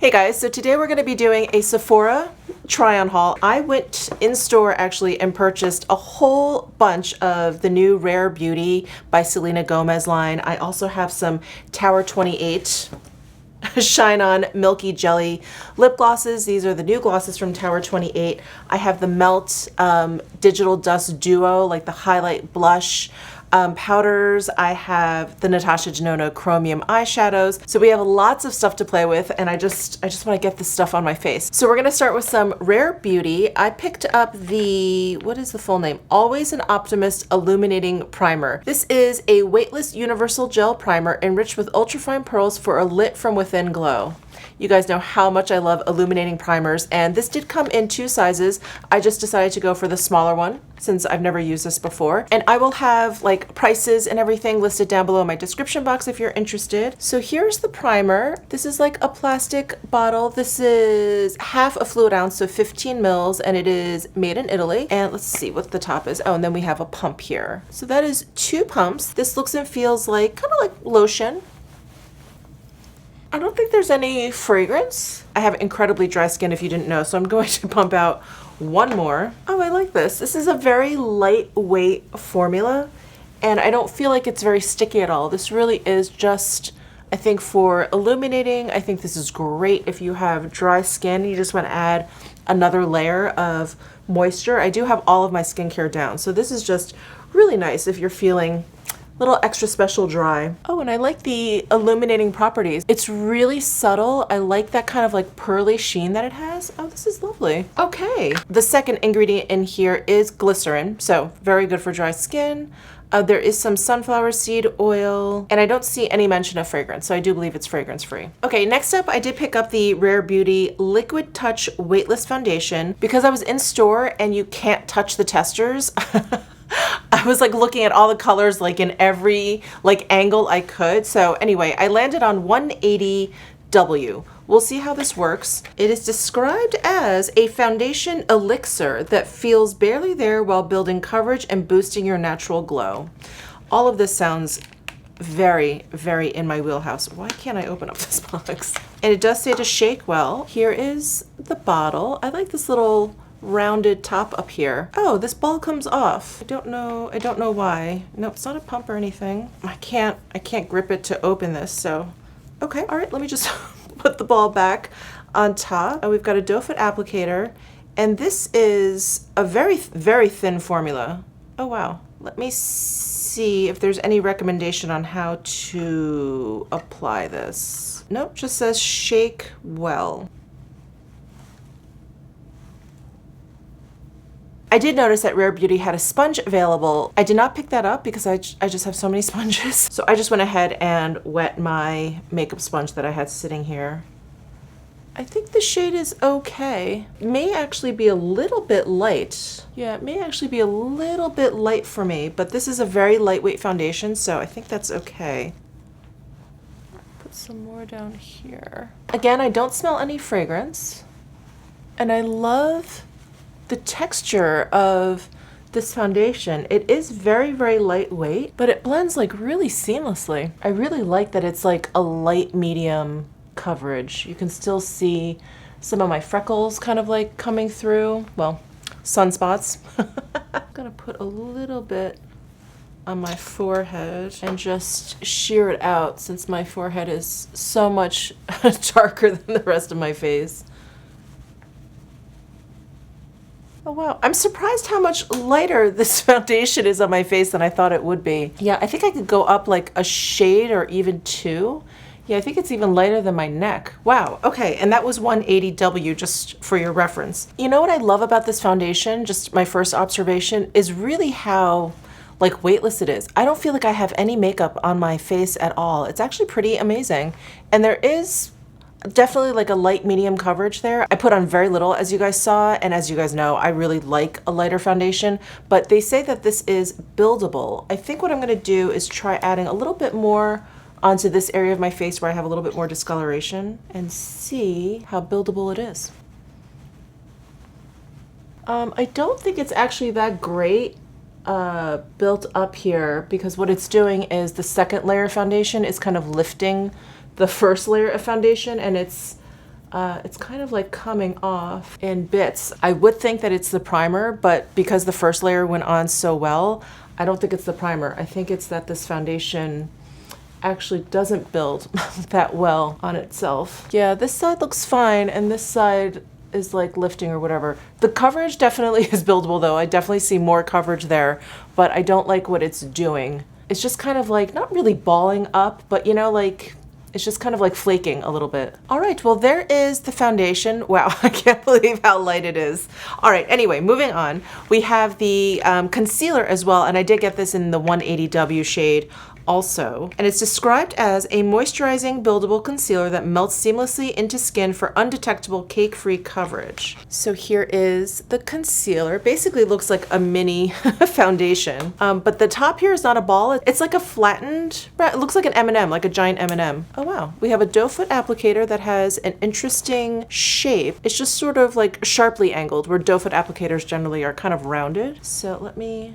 Hey guys, so today we're going to be doing a Sephora try-on haul. I went in store actually and purchased a whole bunch of the new Rare Beauty by Selena Gomez line. I also have some Tower 28 Shine On Milky Jelly lip glosses. These are the new glosses from Tower 28. I have the Melt Digital Dust Duo, like the highlight blush powders. I have the Natasha Denona Chromium eyeshadows. So we have lots of stuff to play with, and I just want to get this stuff on my face. So we're going to start with some Rare Beauty. I picked up the, what is the full name? Always an Optimist Illuminating Primer. This is a weightless universal gel primer enriched with ultrafine pearls for a lit from within glow. You guys know how much I love illuminating primers, and this did come in 2 sizes. I just decided to go for the smaller one since I've never used this before. And I will have like prices and everything listed down below in my description box if you're interested. So here's the primer. This is like a plastic bottle. This is half a fluid ounce, so 15 mils, and it is made in Italy. And let's see what the top is. Oh, and then we have a pump here. So that is 2 pumps. This looks and feels like kind of like lotion. I don't think there's any fragrance. I have incredibly dry skin if you didn't know, so I'm going to pump out one more. Oh, I like this. This is a very lightweight formula, and I don't feel like it's very sticky at all. This really is just, I think, for illuminating. I think this is great if you have dry skin. You just want to add another layer of moisture. I do have all of my skincare down, so this is just really nice if you're feeling little extra special dry. Oh, and I like the illuminating properties. It's really subtle. I like that kind of like pearly sheen that it has. Oh, this is lovely. Okay. The second ingredient in here is glycerin. So very good for dry skin. There is some sunflower seed oil, and I don't see any mention of fragrance, so I do believe it's fragrance free. Okay, next up, I did pick up the Rare Beauty Liquid Touch Weightless Foundation. Because I was in store and you can't touch the testers, I was like looking at all the colors like in every like angle I could. So anyway, I landed on 180W. We'll see how this works. It is described as a foundation elixir that feels barely there while building coverage and boosting your natural glow. All of this sounds very, very in my wheelhouse. Why can't I open up this box? And it does say to shake well. Here is the bottle. I like this little rounded top up here. Oh, this ball comes off. I don't know why. No, it's not a pump or anything. I can't grip it to open this, so okay. All right, let me just put the ball back on top. We've got a doe foot applicator, and this is a very, very thin formula. Oh wow. Let me see if there's any recommendation on how to apply this. Nope, just says shake well. I did notice that Rare Beauty had a sponge available. I did not pick that up because I just have so many sponges. So I just went ahead and wet my makeup sponge that I had sitting here. I think the shade is okay. It may actually be a little bit light. Yeah, it may actually be a little bit light for me, but this is a very lightweight foundation, so I think that's okay. Put some more down here. Again, I don't smell any fragrance, and I love the texture of this foundation. It is very, very lightweight, but it blends like really seamlessly. I really like that it's like a light medium coverage. You can still see some of my freckles kind of like coming through. Well, sunspots. I'm gonna put a little bit on my forehead and just sheer it out since my forehead is so much darker than the rest of my face. Oh wow, I'm surprised how much lighter this foundation is on my face than I thought it would be. Yeah, I think I could go up like a shade or even 2. Yeah, I think it's even lighter than my neck. Wow, okay, and that was 180W just for your reference. You know what I love about this foundation, just my first observation, is really how like weightless it is. I don't feel like I have any makeup on my face at all. It's actually pretty amazing. And there is definitely like a light medium coverage there. I put on very little, as you guys saw, and as you guys know, I really like a lighter foundation, but they say that this is buildable. I think what I'm gonna do is try adding a little bit more onto this area of my face where I have a little bit more discoloration and see how buildable it is. I don't think it's actually that great built up here, because what it's doing is the second layer of foundation is kind of lifting the first layer of foundation, and it's It's kind of like coming off in bits. I would think that it's the primer, but because the first layer went on so well, I don't think it's the primer. I think it's that this foundation actually doesn't build that well on itself. Yeah, this side looks fine, and this side is like lifting or whatever. The coverage definitely is buildable though. I definitely see more coverage there, but I don't like what it's doing. It's just kind of like, not really balling up, but you know, like, it's just kind of like flaking a little bit. All right, well, there is the foundation. Wow, I can't believe how light it is. All right, anyway, moving on. We have the concealer as well, and I did get this in the 180W shade also. And it's described as a moisturizing, buildable concealer that melts seamlessly into skin for undetectable cake-free coverage. So here is the concealer. Basically looks like a mini foundation. But the top here is not a ball. It's like a flattened, it looks like an M&M, like a giant M&M. Oh wow. We have a doe foot applicator that has an interesting shape. It's just sort of like sharply angled, where doe foot applicators generally are kind of rounded. So let me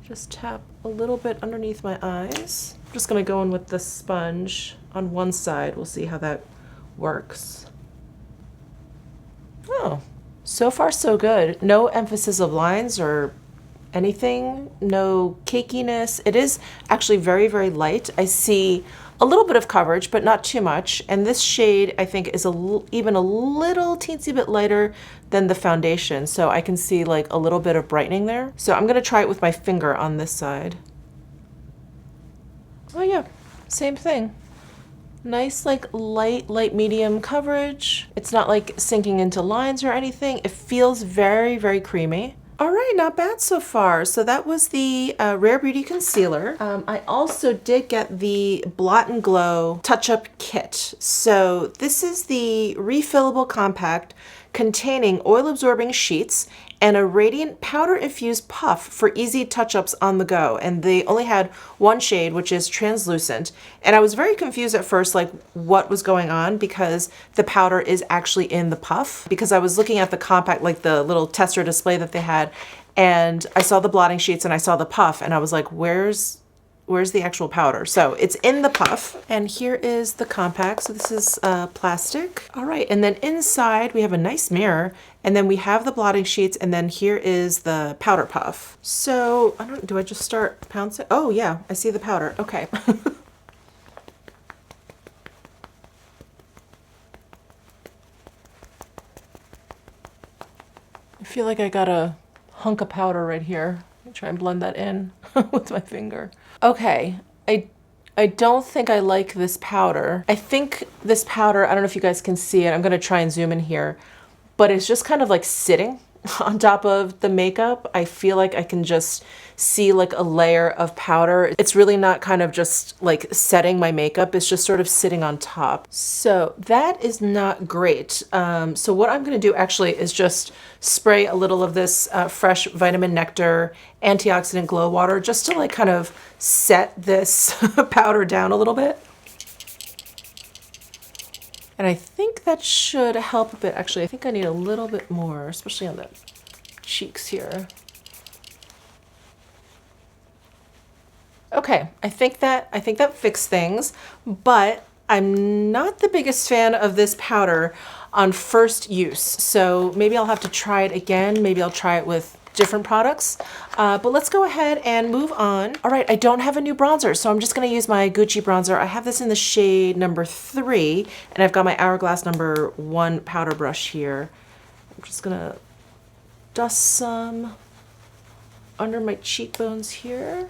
just tap a little bit underneath my eyes. I'm just gonna go in with the sponge on one side. We'll see how that works. Oh, so far so good. No emphasis of lines or anything, no cakiness. It is actually very, very light. I see a little bit of coverage, but not too much. And this shade, I think, is even a little teensy bit lighter than the foundation. So I can see like a little bit of brightening there. So I'm gonna try it with my finger on this side. Oh yeah, same thing. Nice, like light medium coverage. It's not like sinking into lines or anything. It feels very, very creamy. All right, not bad so far. So that was the Rare Beauty Concealer. I also did get the Blot and Glow TouchUp Kit. So this is the refillable compact containing oil-absorbing sheets and a radiant powder-infused puff for easy touch-ups on the go. And they only had one shade, which is translucent. And I was very confused at first, like what was going on, because the powder is actually in the puff. Because I was looking at the compact, like the little tester display that they had, and I saw the blotting sheets and I saw the puff, and I was like, where's the actual powder? So it's in the puff, and here is the compact. So this is plastic. All right, and then inside we have a nice mirror, and then we have the blotting sheets, and then here is the powder puff. So do I just start pouncing? Oh yeah, I see the powder. Okay. I feel like I got a hunk of powder right here. Let me try and blend that in with my finger. Okay, I don't think I like this powder. I think this powder, I don't know if you guys can see it, I'm gonna try and zoom in here, but it's just kind of like sitting on top of the makeup. I feel like I can just see like a layer of powder. It's really not kind of just like setting my makeup, it's just sort of sitting on top. So that is not great. So what I'm gonna do actually is just spray a little of this fresh Vitamin Nectar antioxidant glow water, just to like kind of set this powder down a little bit. And I think that should help a bit. Actually, I think I need a little bit more, especially on the cheeks here. Okay, I think that fixed things, but I'm not the biggest fan of this powder on first use. So maybe I'll have to try it again. Maybe I'll try it with different products, but let's go ahead and move on. All right, I don't have a new bronzer, so I'm just gonna use my Gucci bronzer. I have this in the shade number 3, and I've got my Hourglass number 1 powder brush here. I'm just gonna dust some under my cheekbones here.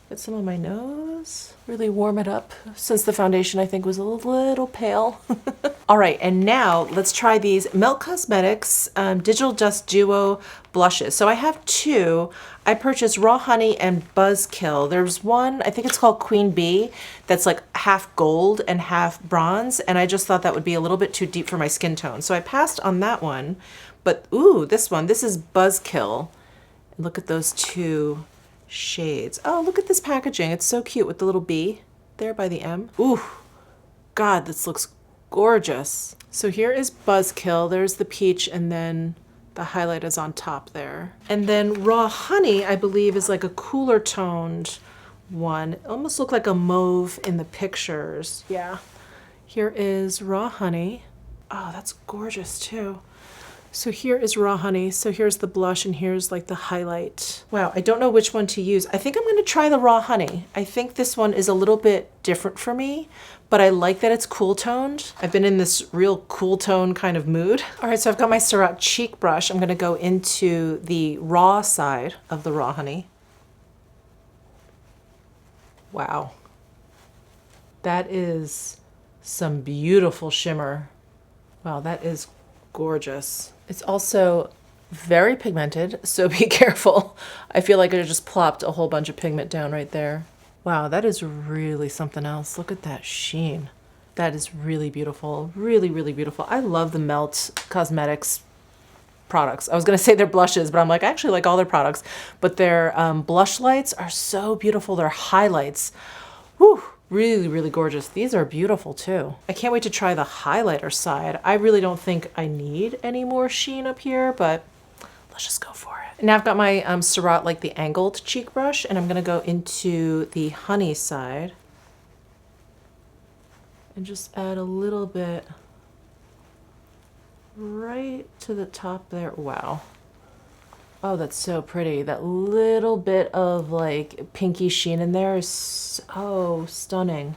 Get some on my nose. Really warm it up, since the foundation I think was a little pale. All right, and now let's try these Melt Cosmetics Digital Dust Duo blushes. So I have 2. I purchased Raw Honey and Buzzkill. There's one, I think it's called Queen Bee, that's like half gold and half bronze, and I just thought that would be a little bit too deep for my skin tone. So I passed on that one, but ooh, this one, this is Buzzkill. Look at those 2 shades. Oh, look at this packaging. It's so cute with the little bee there by the M. Ooh, God, this looks gorgeous. So here is Buzzkill. There's the peach, and then the highlight is on top there. And then Raw Honey, I believe, is like a cooler toned one. It almost looked like a mauve in the pictures. Yeah. Here is Raw Honey. Oh, that's gorgeous too. So here is Raw Honey. So here's the blush and here's like the highlight. Wow, I don't know which one to use. I think I'm gonna try the Raw Honey. I think this one is a little bit different for me, but I like that it's cool toned. I've been in this real cool tone kind of mood. All right, so I've got my Surratt cheek brush. I'm gonna go into the raw side of the Raw Honey. Wow. That is some beautiful shimmer. Wow, that is gorgeous. It's also very pigmented, so be careful. I feel like I just plopped a whole bunch of pigment down right there. Wow, that is really something else. Look at that sheen. That is really beautiful. Really, really beautiful. I love the Melt Cosmetics products. I was gonna say they're blushes, but I'm like, I actually like all their products. But their blush lights are so beautiful. Their highlights, whew, really, really gorgeous. These are beautiful too. I can't wait to try the highlighter side. I really don't think I need any more sheen up here, but let's just go for it. Now I've got my Surratt, like the angled cheek brush, and I'm gonna go into the honey side and just add a little bit right to the top there. Wow. Oh, that's so pretty. That little bit of like pinky sheen in there is so stunning.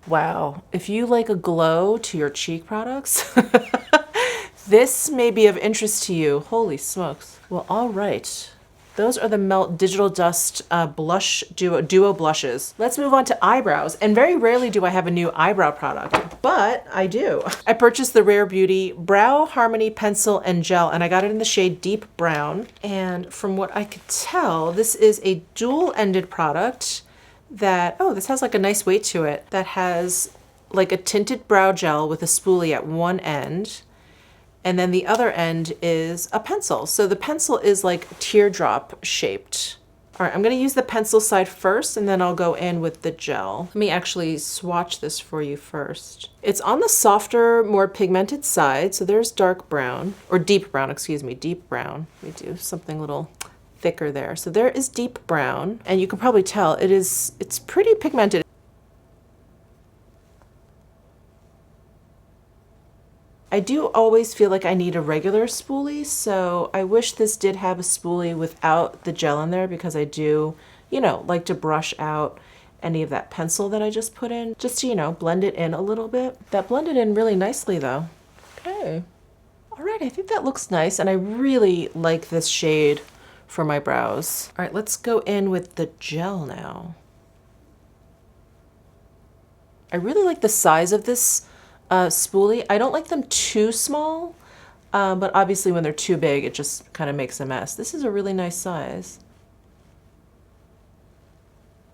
Wow. If you like a glow to your cheek products, this may be of interest to you. Holy smokes. Well, all right. Those are the Melt Digital Dust Blush Duo Blushes. Let's move on to eyebrows. And very rarely do I have a new eyebrow product, but I do. I purchased the Rare Beauty Brow Harmony Pencil and Gel, and I got it in the shade Deep Brown. And from what I could tell, this is a dual-ended product that, oh, this has like a nice weight to it, that has like a tinted brow gel with a spoolie at one end. And then the other end is a pencil. So the pencil is like teardrop shaped. All right, I'm gonna use the pencil side first and then I'll go in with the gel. Let me actually swatch this for you first. It's on the softer, more pigmented side. So there's dark brown, or deep brown, excuse me, deep brown. Let me do something a little thicker there. So there is deep brown, and you can probably tell it's pretty pigmented. I do always feel like I need a regular spoolie, so I wish this did have a spoolie without the gel in there, because I do, you know, like to brush out any of that pencil that I just put in, just to, you know, blend it in a little bit. That blended in really nicely though. Okay. All right, I think that looks nice, and I really like this shade for my brows. All right, let's go in with the gel now. I really like the size of this spoolie. I don't like them too small, but obviously when they're too big, it just kind of makes a mess. This is a really nice size.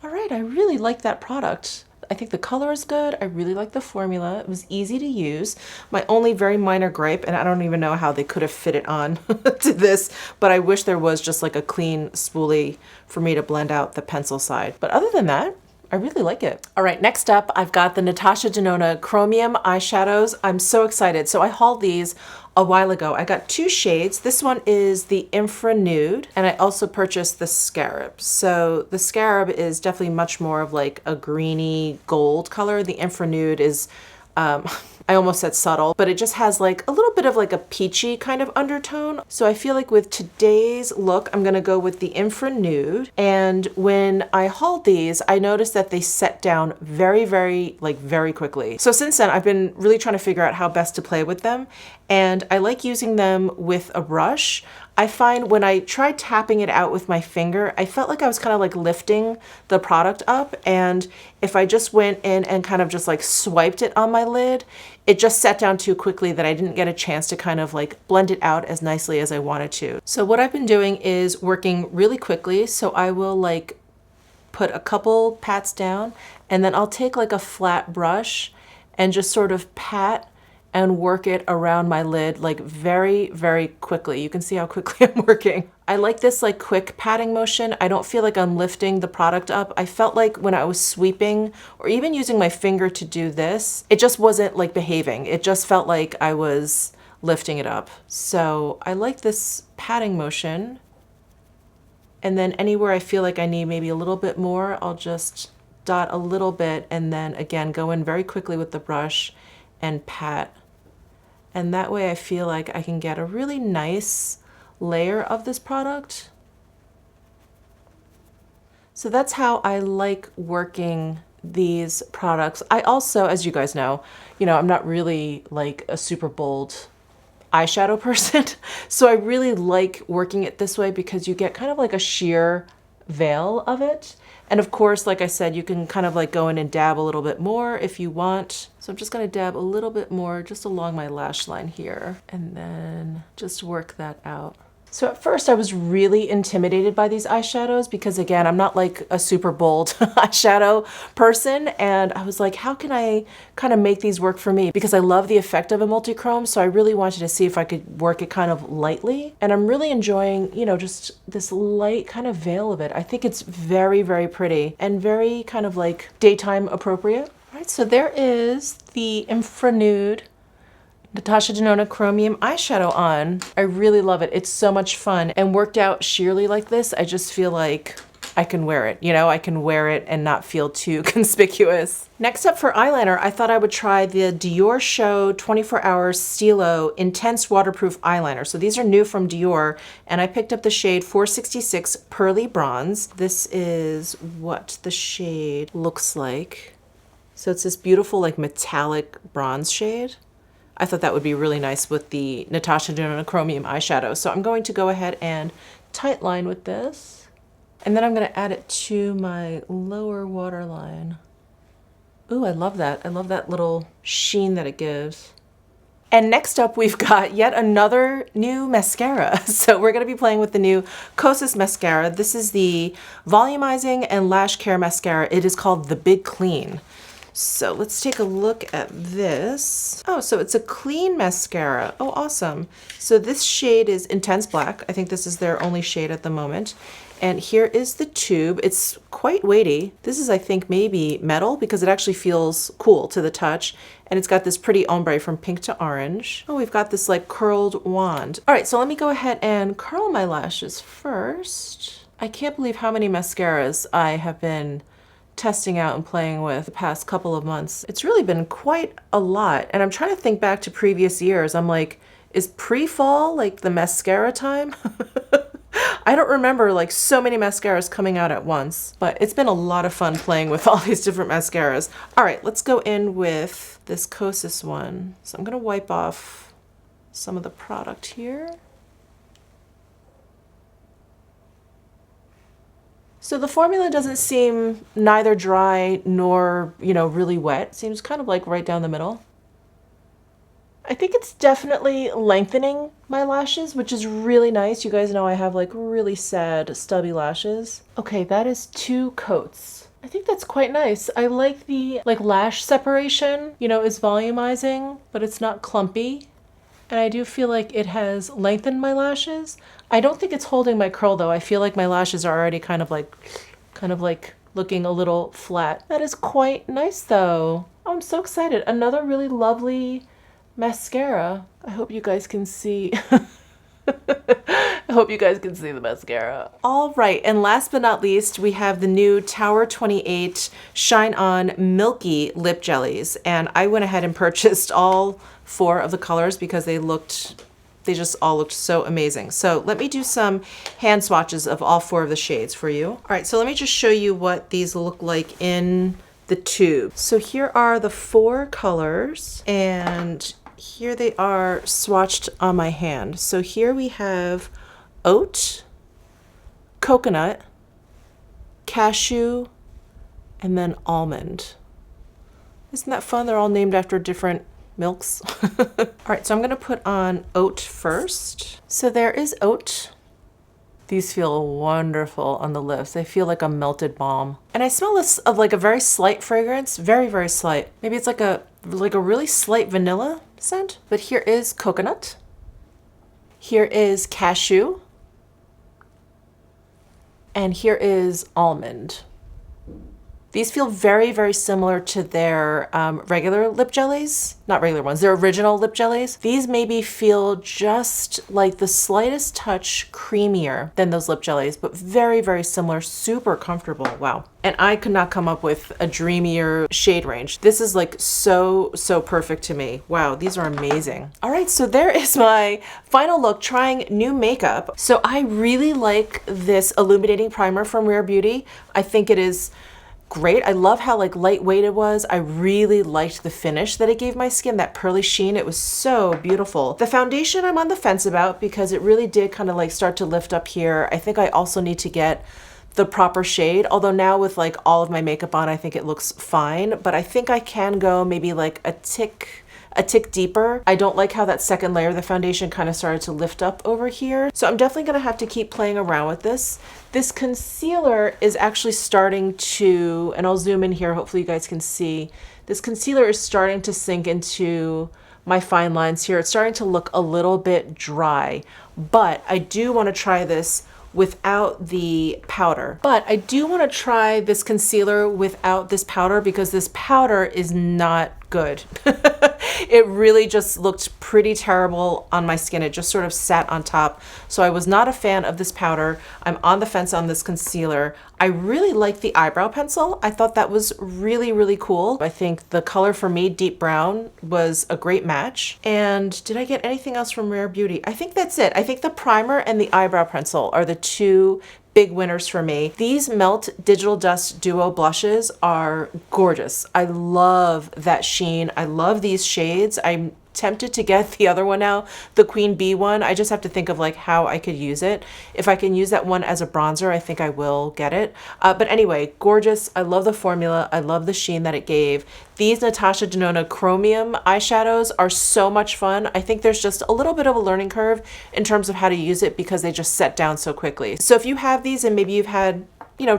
All right, I really like that product. I think the color is good. I really like the formula. It was easy to use. My only very minor gripe, and I don't even know how they could have fit it on to this, but I wish there was just like a clean spoolie for me to blend out the pencil side. But other than that, I really like it. All right, next up, I've got the Natasha Denona Chromium eyeshadows. I'm so excited. So I hauled these a while ago. I got two shades. This one is the Infra Nude, and I also purchased the Scarab. So the Scarab is definitely much more of like a greeny gold color. The Infra Nude is, I almost said subtle, but it just has like a little bit of like a peachy kind of undertone. So I feel like with today's look, I'm gonna go with the Infra Nude. And when I hauled these, I noticed that they set down very, very quickly. So since then, I've been really trying to figure out how best to play with them. And I like using them with a brush. I find when I tried tapping it out with my finger, I felt like I was kind of like lifting the product up. And if I just went in and kind of just like swiped it on my lid, it just set down too quickly that I didn't get a chance to kind of like blend it out as nicely as I wanted to. So what I've been doing is working really quickly. So I will like put a couple pats down, and then I'll take like a flat brush and just sort of pat and work it around my lid like very, very quickly. You can see how quickly I'm working. I like this like quick patting motion. I don't feel like I'm lifting the product up. I felt like when I was sweeping or even using my finger to do this, it just wasn't like behaving. It just felt like I was lifting it up. So I like this patting motion. And then anywhere I feel like I need maybe a little bit more, I'll just dot a little bit and then again go in very quickly with the brush and pat. And that way I feel like I can get a really nice layer of this product. So that's how I like working these products. I also, as you guys know, I'm not really like a super bold eyeshadow person. So I really like working it this way because you get kind of like a sheer veil of it. And of course, like I said, you can kind of like go in and dab a little bit more if you want. So I'm just gonna dab a little bit more just along my lash line here and then just work that out. So at first I was really intimidated by these eyeshadows because again, I'm not like a super bold eyeshadow person. And I was like, how can I kind of make these work for me? Because I love the effect of a multi-chrome. So I really wanted to see if I could work it kind of lightly. And I'm really enjoying, just this light kind of veil of it. I think it's very, very pretty and very kind of like daytime appropriate. All right, so there is the Infra Nude Natasha Denona Chromium eyeshadow on. I really love it. It's so much fun. And worked out sheerly like this, I just feel like I can wear it. I can wear it and not feel too conspicuous. Next up for eyeliner, I thought I would try the Dior Show 24 Hour Stilo Intense Waterproof Eyeliner. So these are new from Dior, and I picked up the shade 466 Pearly Bronze. This is what the shade looks like. So it's this beautiful like metallic bronze shade. I thought that would be really nice with the Natasha Denona Chromium eyeshadow. So I'm going to go ahead and tight line with this. And then I'm going to add it to my lower waterline. Ooh, I love that. I love that little sheen that it gives. And next up, we've got yet another new mascara. So we're going to be playing with the new Kosas mascara. This is the Volumizing and Lash Care Mascara. It is called the Big Clean. So let's take a look at this. Oh, so it's a clean mascara. Oh, awesome. So this shade is Intense Black. I think this is their only shade at the moment. And here is the tube. It's quite weighty. This is, I think, maybe metal because it actually feels cool to the touch. And it's got this pretty ombre from pink to orange. Oh, we've got this like curled wand. All right, so let me go ahead and curl my lashes first. I can't believe how many mascaras I have been testing out and playing with the past couple of months. It's really been quite a lot. And I'm trying to think back to previous years. I'm like, is pre-fall like the mascara time? I don't remember like so many mascaras coming out at once, but it's been a lot of fun playing with all these different mascaras. All right, let's go in with this Kosas one. So I'm gonna wipe off some of the product here. So the formula doesn't seem neither dry nor, really wet. It seems kind of like right down the middle. I think it's definitely lengthening my lashes, which is really nice. You guys know I have like really sad stubby lashes. Okay, that is 2 coats. I think that's quite nice. I like the lash separation, is volumizing, but it's not clumpy. And I do feel like it has lengthened my lashes. I don't think it's holding my curl though. I feel like my lashes are already kind of like looking a little flat. That is quite nice though. Oh, I'm so excited. Another really lovely mascara. I hope you guys can see. I hope you guys can see the mascara. All right, and last but not least, we have the new Tower 28 Shine On Milky Lip Jellies. And I went ahead and purchased all 4 of the colors because they just all looked so amazing. So let me do some hand swatches of all 4 of the shades for you. All right, so let me just show you what these look like in the tube. So here are the 4 colors, and here they are swatched on my hand. So here we have oat, coconut, cashew, and then almond. Isn't that fun? They're all named after different milks. All right, so I'm gonna put on oat first. So there is oat. These feel wonderful on the lips. They feel like a melted balm. And I smell this of like a very slight fragrance, very, very slight. Maybe it's like a really slight vanilla scent. But here is coconut. Here is cashew. And here is almond. These feel very, very similar to their regular lip jellies. Not regular ones, their original lip jellies. These maybe feel just like the slightest touch creamier than those lip jellies, but very, very similar, super comfortable. Wow. And I could not come up with a dreamier shade range. This is like so perfect to me. Wow, these are amazing. All right, so there is my final look trying new makeup. So I really like this illuminating primer from Rare Beauty. I think it is great. I love how like lightweight it was. I really liked the finish that it gave my skin, that pearly sheen. It was so beautiful. The foundation I'm on the fence about because it really did kind of like start to lift up here. I think I also need to get the proper shade, although now with like all of my makeup on, I think it looks fine, but I think I can go maybe like a tick deeper. I don't like how that second layer of the foundation kind of started to lift up over here. So I'm definitely gonna have to keep playing around with this. This concealer is actually starting to, and I'll zoom in here, hopefully you guys can see, this concealer is starting to sink into my fine lines here. It's starting to look a little bit dry, but I do wanna try this without the powder. But I do want to try this concealer without this powder because this powder is not good. It really just looked pretty terrible on my skin. It just sort of sat on top. So I was not a fan of this powder. I'm on the fence on this concealer. I really like the eyebrow pencil. I thought that was really, really cool. I think the color for me, deep brown, was a great match. And did I get anything else from Rare Beauty? I think that's it. I think the primer and the eyebrow pencil are the two big winners for me. These Melt Digital Dust Duo blushes are gorgeous. I love that sheen. I love these shades. I'm tempted to get the other one now, the Queen Bee one. I just have to think of like how I could use it. If I can use that one as a bronzer, I think I will get it. But anyway, gorgeous. I love the formula. I love the sheen that it gave. These Natasha Denona Chromium eyeshadows are so much fun. I think there's just a little bit of a learning curve in terms of how to use it because they just set down so quickly. So if you have these and maybe you've had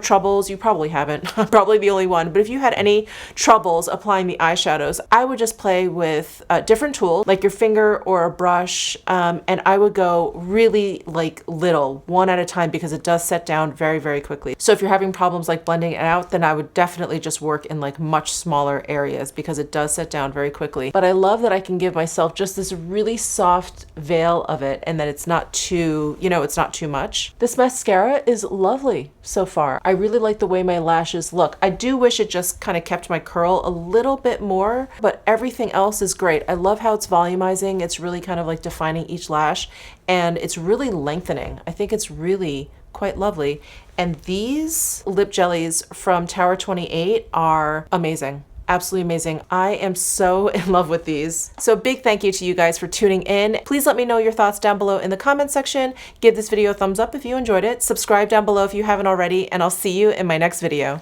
troubles, you probably haven't, I'm probably the only one, but if you had any troubles applying the eyeshadows, I would just play with a different tool, like your finger or a brush, and I would go really like little, one at a time, because it does set down very, very quickly. So if you're having problems like blending it out, then I would definitely just work in like much smaller areas because it does set down very quickly. But I love that I can give myself just this really soft veil of it and that it's not too, it's not too much. This mascara is lovely so far. I really like the way my lashes look. I do wish it just kind of kept my curl a little bit more, but everything else is great. I love how it's volumizing. It's really kind of like defining each lash, and it's really lengthening. I think it's really quite lovely. And these lip jellies from Tower 28 are amazing. Absolutely amazing. I am so in love with these. So big thank you to you guys for tuning in. Please let me know your thoughts down below in the comment section. Give this video a thumbs up if you enjoyed it. Subscribe down below if you haven't already, and I'll see you in my next video.